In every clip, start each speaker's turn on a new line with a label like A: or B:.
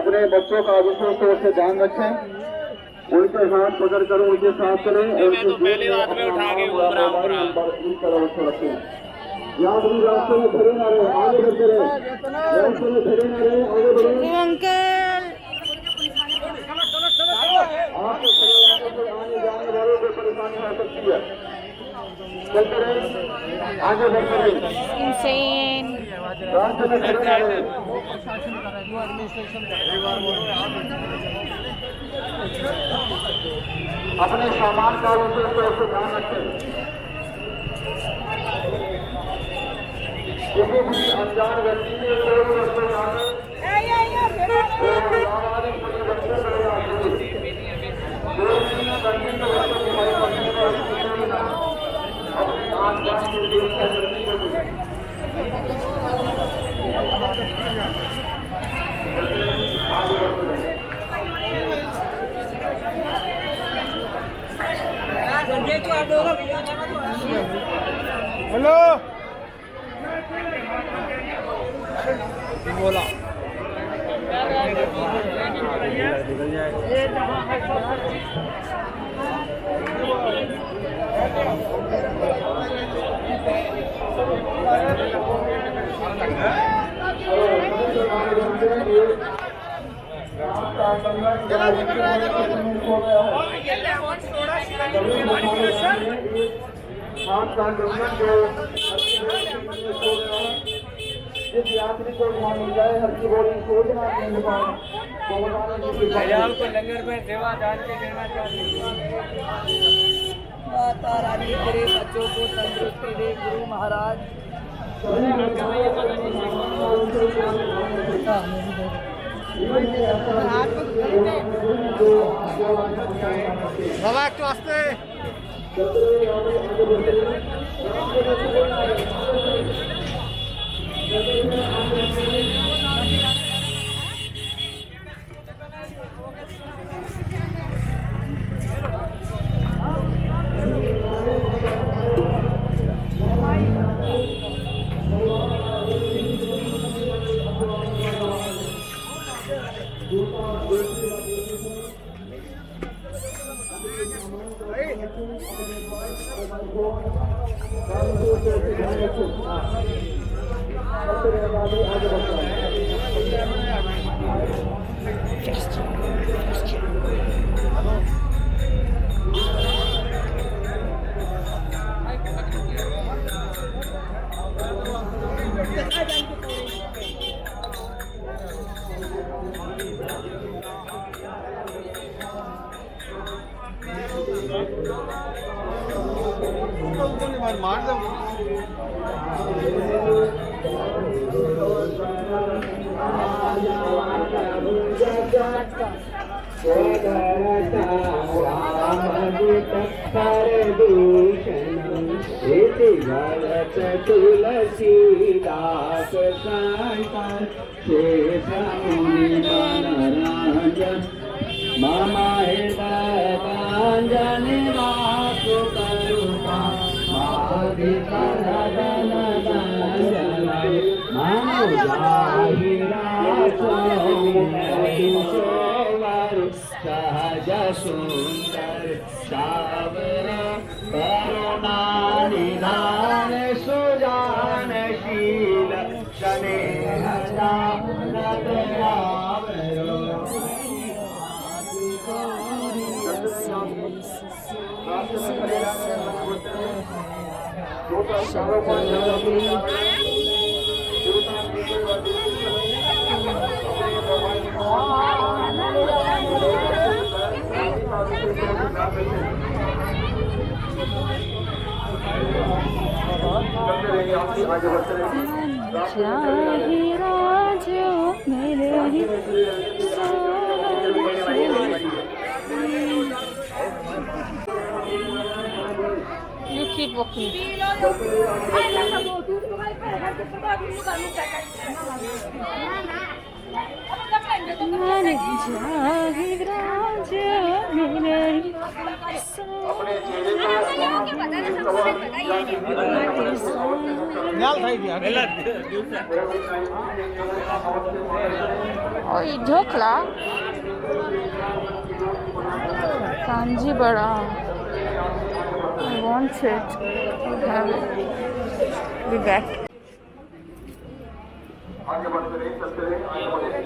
A: अपने बच्चों का विशेष तौर से ध्यान रखें, उनके हाथ पकड़ कर उनके साथ चलें।
B: मैं तो पहले हाथ में उठा के घूम रहा हूँ।
A: इस तरह से रखें, याद भी रास्ते में खड़े ना रहे, आगे बढ़ते रहे, रास्ते में खड़े ना रहे, आगे बढ़े।
C: अंकल
A: आपके खड़े रहने से आने जाने वालों को परेशानी हो सकती है। चलते रहे, आगे बढ़ते रहे, रास्ते में खड़े ना रहे। अपने सामान का विशेष तौर से ध्यान रखें। किसी भी अनजान व्यक्ति के कोई रस्ते जाने
B: हेलो बोला निकल जाएगा।
A: जिस यात्री को वहाँ मिल जाए, हर की बोली सोचना नहीं पाए।
B: को लंगर में सेवा डाल के देना चाहिए।
C: माता रानी करे बच्चों को तंदुरुस्ती दे गुरु महाराज।
B: बाबा একটু আসতে मार दो।
A: तुलसीदास मामा हृदयांजन वासु करुणा सहज सुंदर सावर करुणा निधान सुजानशील स्नेह
C: You keep walking.
B: न्याल था
D: और ये ढोकला कांजी बड़ा I want it. I have it. Be back.
A: आगे बढ़ते रहे, चलते रहे, आगे बढ़ते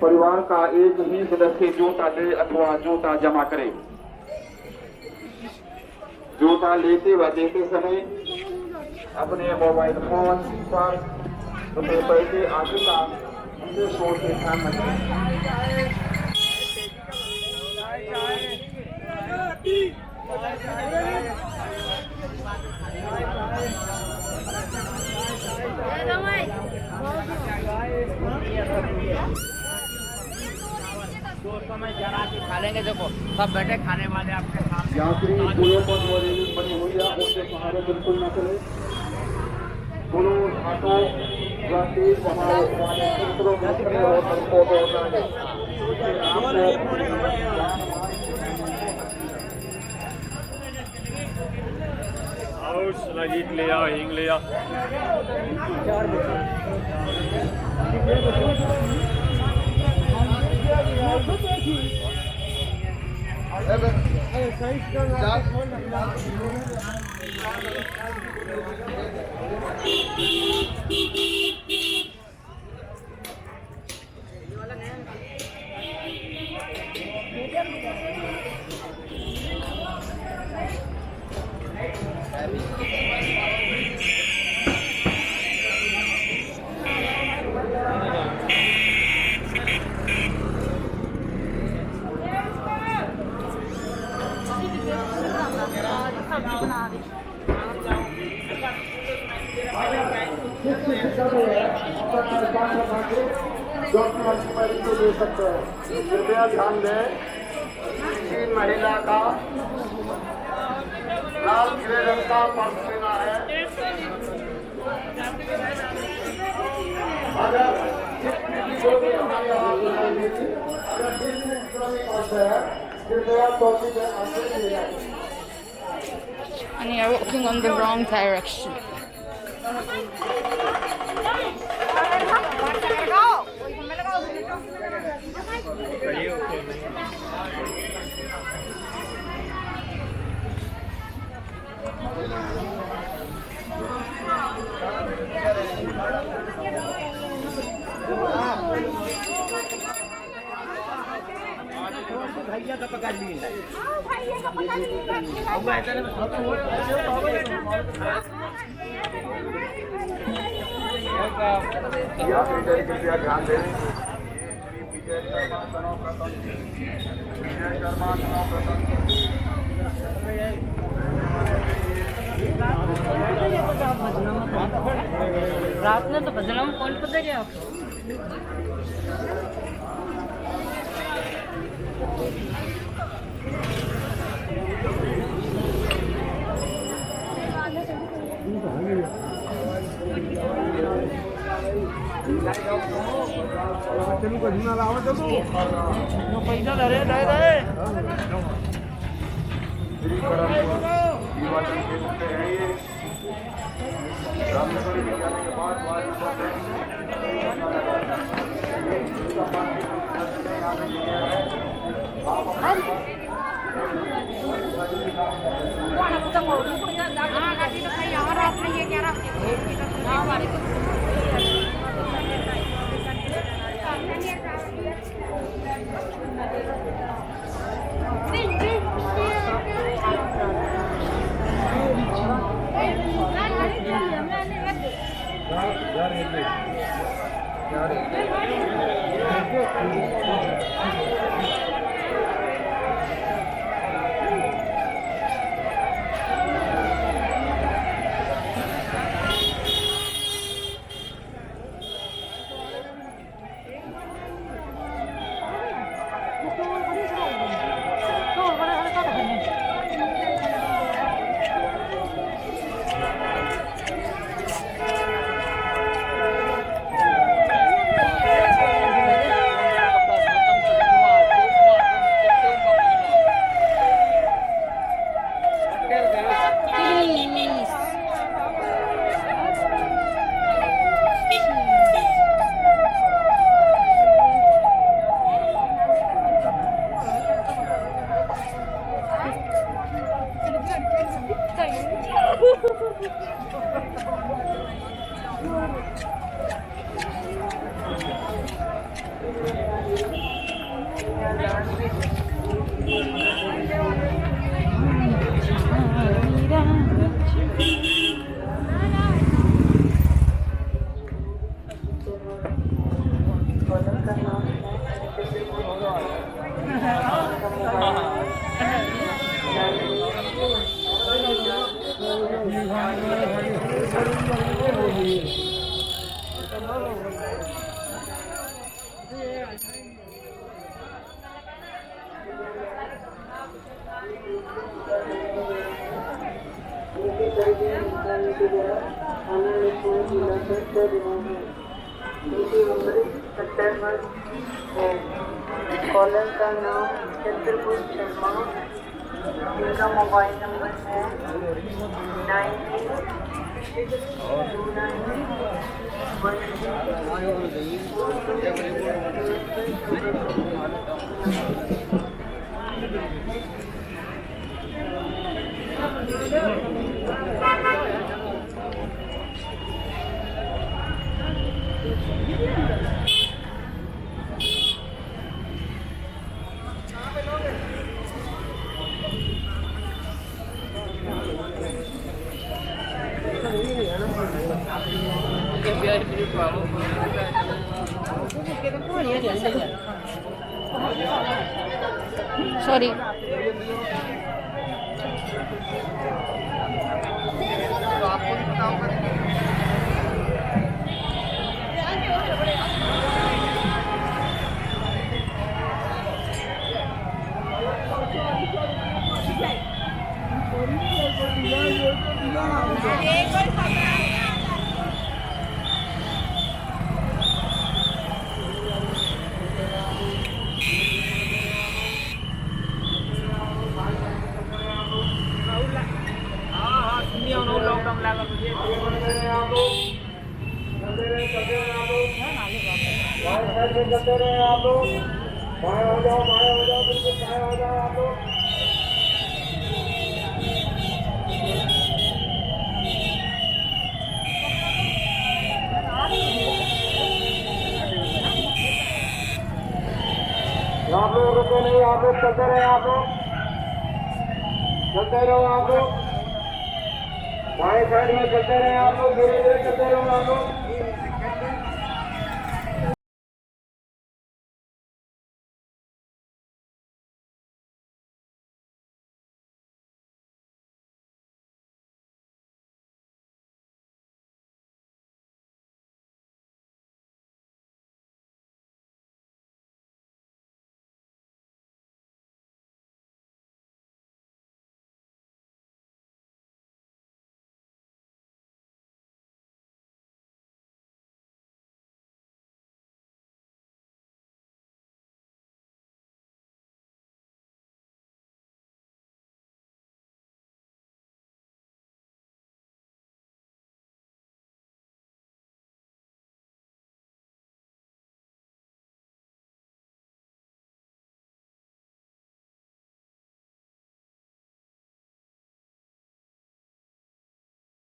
A: परिवार का एक ही सदस्य जूता ले अथवा जूता जमा करे। जूता लेते व देते समय अपने मोबाइल फोन पर रुपए पैसे आदि का सोच के ध्यान रखें।
C: खा लेंगे, देखो सब बैठे खाने वाले आपके सामने।
A: यात्री पुलों पर रेलिंग बनी हुई है, उसके सहारे बिल्कुल न चले। पुलों घाटों या तेज बहाव वाले क्षेत्रों में खड़े होकर फोटो उतारें।
B: हींग ले आओ, हींग ले आओ।
A: कृपया ध्यान दें, तीन महिला का लाल ग्रे रंग का पर्स लेना है। अगर कृपया टोपी के आगे ले जाए।
D: And you're walking on the wrong direction.
C: भैया का पकड़ लिए।
A: कृपया ध्यान दें,
C: रात में तो भजना में कौन पता क्या आपको? पैसा धरे
E: कॉलर का नाम चंद्रभूष शर्मा, जिनका मोबाइल नंबर है
D: सॉरी
A: आप लोग रुको नहीं, आप लोग चलते रहे, आप लोग चलते रहो, आप लोग बाएं साइड में चलते रहे, आप लोग धीरे धीरे चलते रहो, आप लोग